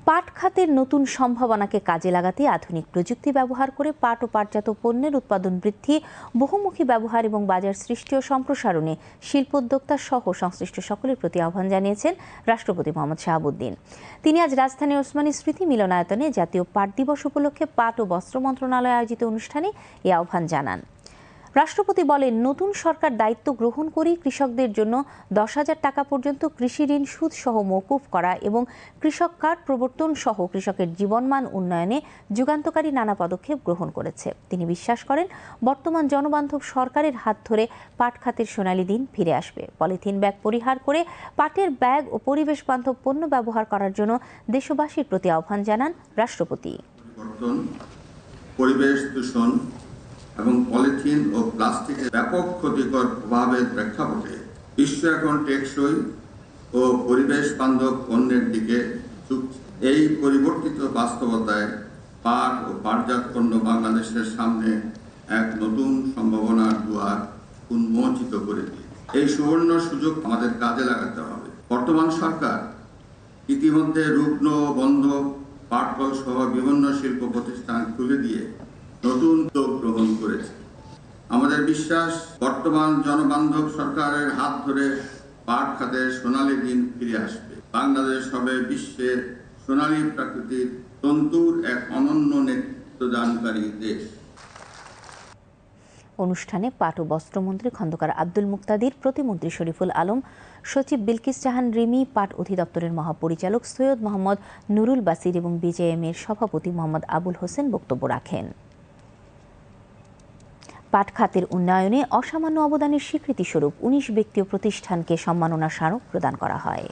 পাট খাতের নতুন সম্ভাবনাকে কাজে লাগাতে আধুনিক প্রযুক্তি ব্যবহার করে পাট ও পাটজাত পণ্যের উৎপাদন বৃদ্ধি, বহুমুখী ব্যবহার এবং বাজার সৃষ্টি ও সম্প্রসারণে শিল্পোদ্যোক্তা সহ সংশ্লিষ্ট সকলের প্রতি আহ্বান জানিয়েছেন রাষ্ট্রপতি মোহাম্মদ শাহাবুদ্দিন। তিনি আজ রাজধানীর ওসমানী স্মৃতি মিলনায়তনে জাতীয় পাট দিবস উপলক্ষে পাট ও বস্ত্র মন্ত্রণালয় আয়োজিত অনুষ্ঠানে এই আহ্বান জানান। রাষ্ট্রপতি বলেন, নতুন সরকার দায়িত্ব গ্রহণ করেই কৃষকদের জন্য 10,000 টাকা পর্যন্ত কৃষি ঋণ সুদ সহ মওকুফ করা এবং কৃষক কার্ড প্রবর্তন সহ কৃষকের জীবনমান উন্নয়নে যুগান্তকারী নানা পদক্ষেপ গ্রহণ করেছে। তিনি বিশ্বাস করেন, বর্তমান জনবান্ধব সরকারের হাত ধরে পাট খাতের সোনালী দিন ফিরে আসবে। পলিথিন ব্যাগ পরিহার করে পাটের ব্যাগ ও পরিবেশ বান্ধব পণ্য ব্যবহার করার জন্য দেশবাসীর প্রতি আহ্বান জানান রাষ্ট্রপতি। পরিবেশ দূষণ এবং পলিথিন ও প্লাস্টিকের ব্যাপক ক্ষতিকর প্রভাবের প্রেক্ষাপটে বিশ্ব এখন টেকসই ও পরিবেশ বান্ধব পণ্যের দিকে ঝুঁকছে। এই পরিবর্তিত বাস্তবতায় পাট ও পাটজাত পণ্য বাংলাদেশের সামনে এক নতুন সম্ভাবনার দুয়ার উন্মোচিত করে দিয়েছে। এই সুবর্ণ সুযোগ আমাদের কাজে লাগাতে হবে। বর্তমান সরকার ইতিমধ্যে রুগ্ন বন্ধ পাটকল সহ বিভিন্ন শিল্প প্রতিষ্ঠান খুলে দিয়ে নতুন উদ্যোগ গ্রহণ করেছে। আমাদের বিশ্বাস, বর্তমান জনবান্ধব সরকারের হাত ধরে পাট খাতের সোনালী দিন ফিরে আসবে। বাংলাদেশ হবে বিশ্বের সোনালী প্রাকৃতিক তন্তুর এক অনন্য নেতৃত্বদানকারী দেশ। অনুষ্ঠানে পাট ও বস্ত্রমন্ত্রী খন্দকার আব্দুল মুক্তাদির, প্রতিমন্ত্রী শরীফুল আলম, সচিব বিলকিস জাহান রিমি, পাট অধিদপ্তরের মহাপরিচালক সৈয়দ মোহাম্মদ নুরুল বাসির এবং বিজেএম-এর সভাপতি মোহাম্মদ আবুল হোসেন বক্তব্য রাখেন। পাট খাতের উন্নয়নে অসামান্য অবদানের স্বীকৃতিস্বরূপ 19 ব্যক্তি ও প্রতিষ্ঠানকে সম্মাননা স্মারক প্রদান করা হয়।